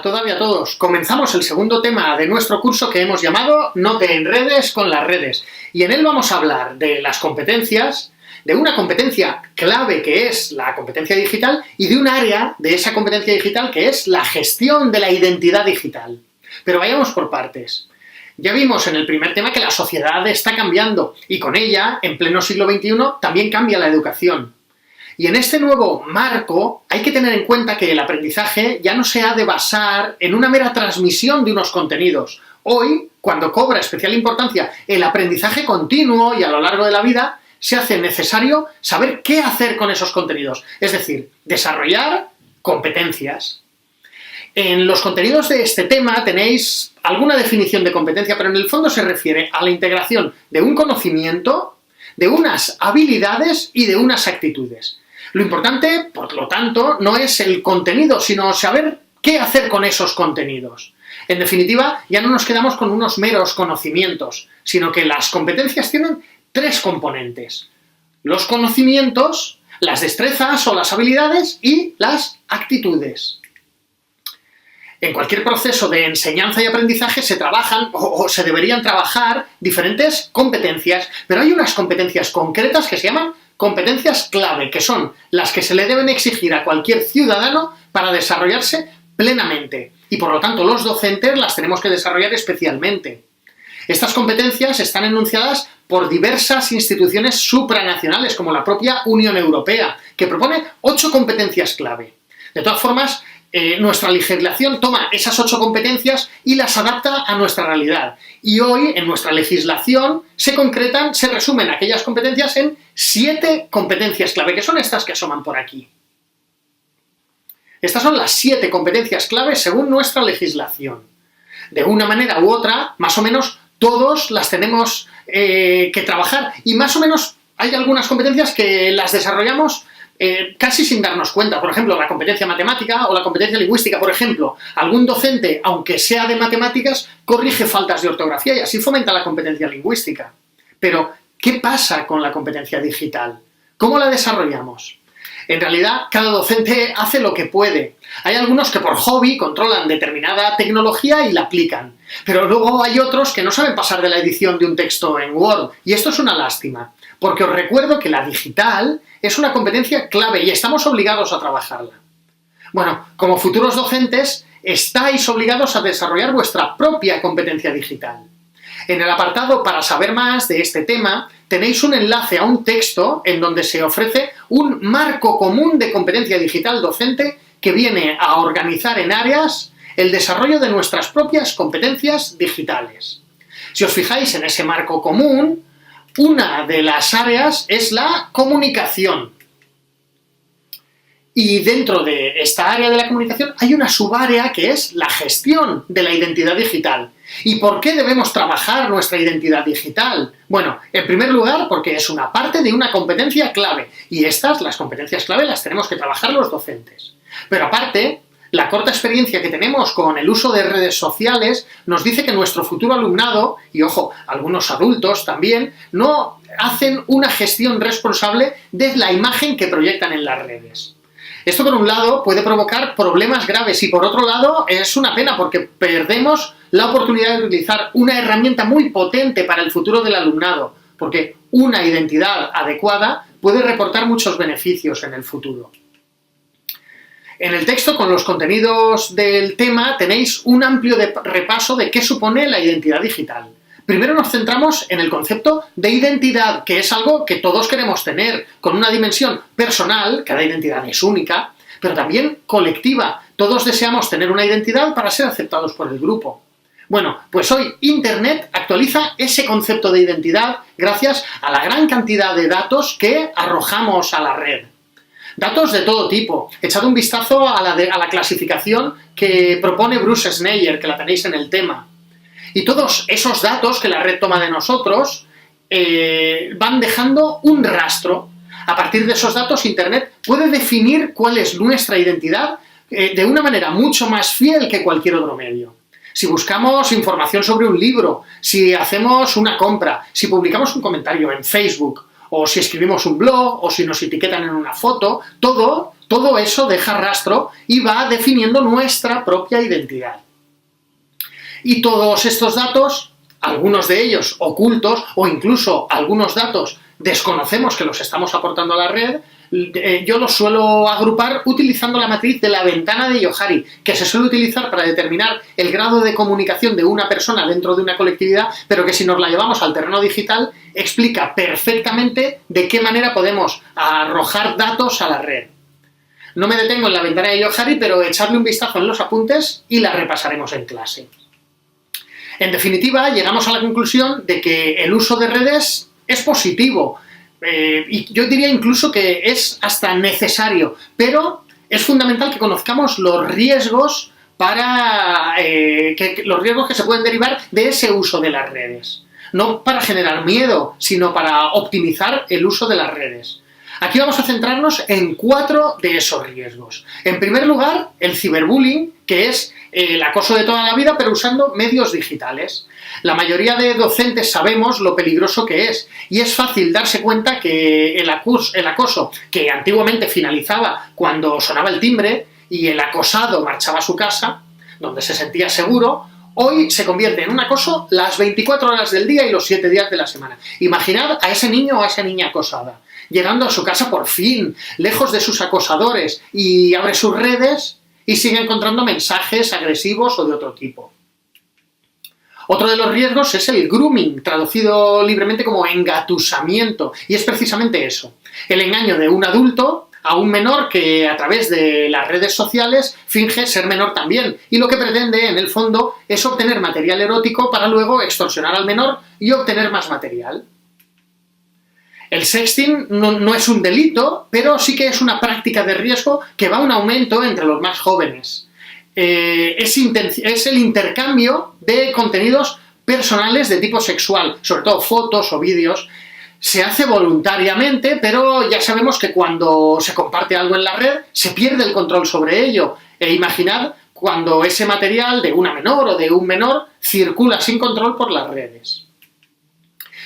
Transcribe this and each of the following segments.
todavía a todos. Comenzamos el segundo tema de nuestro curso que hemos llamado No te enredes con las redes. Y en él vamos a hablar de las competencias, de una competencia clave que es la competencia digital y de un área de esa competencia digital que es la gestión de la identidad digital. Pero vayamos por partes. Ya vimos en el primer tema que la sociedad está cambiando y con ella, en pleno siglo XXI, también cambia la educación. Y en este nuevo marco hay que tener en cuenta que el aprendizaje ya no se ha de basar en una mera transmisión de unos contenidos. Hoy, cuando cobra especial importancia el aprendizaje continuo y a lo largo de la vida, se hace necesario saber qué hacer con esos contenidos. Es decir, desarrollar competencias. En los contenidos de este tema tenéis alguna definición de competencia, pero en el fondo se refiere a la integración de un conocimiento, de unas habilidades y de unas actitudes. Lo importante, por lo tanto, no es el contenido, sino saber qué hacer con esos contenidos. En definitiva, ya no nos quedamos con unos meros conocimientos, sino que las competencias tienen tres componentes: los conocimientos, las destrezas o las habilidades y las actitudes. En cualquier proceso de enseñanza y aprendizaje se trabajan o se deberían trabajar diferentes competencias, pero hay unas competencias concretas que se llaman competencias clave, que son las que se le deben exigir a cualquier ciudadano para desarrollarse plenamente. Y por lo tanto los docentes las tenemos que desarrollar especialmente. Estas competencias están enunciadas por diversas instituciones supranacionales, como la propia Unión Europea, que propone 8 competencias clave. De todas formas, nuestra legislación toma esas 8 competencias y las adapta a nuestra realidad. Y hoy, en nuestra legislación, se resumen aquellas competencias en 7 competencias clave, que son estas que asoman por aquí. Estas son las 7 competencias clave según nuestra legislación. De una manera u otra, más o menos, todos las tenemos que trabajar. Y más o menos hay algunas competencias que las desarrollamos casi sin darnos cuenta. Por ejemplo, la competencia matemática o la competencia lingüística. Por ejemplo, algún docente, aunque sea de matemáticas, corrige faltas de ortografía y así fomenta la competencia lingüística. Pero, ¿qué pasa con la competencia digital? ¿Cómo la desarrollamos? En realidad, cada docente hace lo que puede. Hay algunos que por hobby controlan determinada tecnología y la aplican. Pero luego hay otros que no saben pasar de la edición de un texto en Word. Y esto es una lástima, porque os recuerdo que la digital es una competencia clave y estamos obligados a trabajarla. Bueno, como futuros docentes, estáis obligados a desarrollar vuestra propia competencia digital. En el apartado para saber más de este tema, tenéis un enlace a un texto en donde se ofrece un marco común de competencia digital docente que viene a organizar en áreas el desarrollo de nuestras propias competencias digitales. Si os fijáis en ese marco común, una de las áreas es la comunicación. Y dentro de esta área de la comunicación hay una subárea que es la gestión de la identidad digital. ¿Y por qué debemos trabajar nuestra identidad digital? Bueno, en primer lugar, porque es una parte de una competencia clave. Y las competencias clave, las tenemos que trabajar los docentes. Pero aparte, la corta experiencia que tenemos con el uso de redes sociales nos dice que nuestro futuro alumnado, y ojo, algunos adultos también, no hacen una gestión responsable de la imagen que proyectan en las redes. Esto, por un lado, puede provocar problemas graves y, por otro lado, es una pena porque perdemos la oportunidad de utilizar una herramienta muy potente para el futuro del alumnado, porque una identidad adecuada puede reportar muchos beneficios en el futuro. En el texto, con los contenidos del tema, tenéis un amplio repaso de qué supone la identidad digital. Primero nos centramos en el concepto de identidad, que es algo que todos queremos tener, con una dimensión personal, cada identidad es única, pero también colectiva. Todos deseamos tener una identidad para ser aceptados por el grupo. Bueno, pues hoy Internet actualiza ese concepto de identidad gracias a la gran cantidad de datos que arrojamos a la red. Datos de todo tipo. Echad un vistazo a la clasificación que propone Bruce Schneier, que la tenéis en el tema. Y todos esos datos que la red toma de nosotros van dejando un rastro. A partir de esos datos, Internet puede definir cuál es nuestra identidad de una manera mucho más fiel que cualquier otro medio. Si buscamos información sobre un libro, si hacemos una compra, si publicamos un comentario en Facebook, o si escribimos un blog, o si nos etiquetan en una foto, todo Todo eso deja rastro y va definiendo nuestra propia identidad. Y todos estos datos, algunos de ellos ocultos o incluso algunos datos desconocemos que los estamos aportando a la red, yo los suelo agrupar utilizando la matriz de la ventana de Johari, que se suele utilizar para determinar el grado de comunicación de una persona dentro de una colectividad, pero que si nos la llevamos al terreno digital explica perfectamente de qué manera podemos arrojar datos a la red. No me detengo en la ventana de Johari, pero echarle un vistazo en los apuntes y la repasaremos en clase. En definitiva, llegamos a la conclusión de que el uso de redes es positivo, y yo diría incluso que es hasta necesario, pero es fundamental que conozcamos los riesgos los riesgos que se pueden derivar de ese uso de las redes. No para generar miedo, sino para optimizar el uso de las redes. Aquí vamos a centrarnos en 4 de esos riesgos. En primer lugar, el ciberbullying, que es el acoso de toda la vida, pero usando medios digitales. La mayoría de docentes sabemos lo peligroso que es, y es fácil darse cuenta que el acoso, que antiguamente finalizaba cuando sonaba el timbre y el acosado marchaba a su casa, donde se sentía seguro, hoy se convierte en un acoso las 24 horas del día y los 7 días de la semana. Imaginad a ese niño o a esa niña acosada, llegando a su casa por fin, lejos de sus acosadores, y abre sus redes y sigue encontrando mensajes agresivos o de otro tipo. Otro de los riesgos es el grooming, traducido libremente como engatusamiento, y es precisamente eso, el engaño de un adulto a un menor que a través de las redes sociales finge ser menor también, y lo que pretende en el fondo es obtener material erótico para luego extorsionar al menor y obtener más material. El sexting no es un delito, pero sí que es una práctica de riesgo que va a un aumento entre los más jóvenes. Es el intercambio de contenidos personales de tipo sexual, sobre todo fotos o vídeos. Se hace voluntariamente, pero ya sabemos que cuando se comparte algo en la red, se pierde el control sobre ello. Imaginad cuando ese material de una menor o de un menor circula sin control por las redes.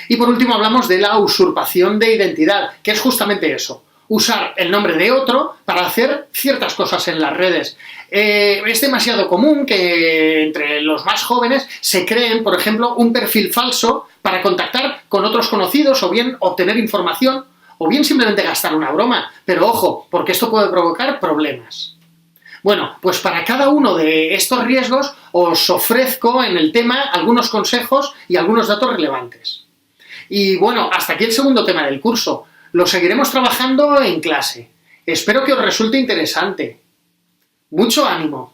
Y por último hablamos de la usurpación de identidad, que es justamente eso, usar el nombre de otro para hacer ciertas cosas en las redes. Es demasiado común que entre los más jóvenes se creen, por ejemplo, un perfil falso para contactar con otros conocidos o bien obtener información o bien simplemente gastar una broma. Pero ojo, porque esto puede provocar problemas. Bueno, pues para cada uno de estos riesgos os ofrezco en el tema algunos consejos y algunos datos relevantes. Y bueno, hasta aquí el segundo tema del curso. Lo seguiremos trabajando en clase. Espero que os resulte interesante. ¡Mucho ánimo!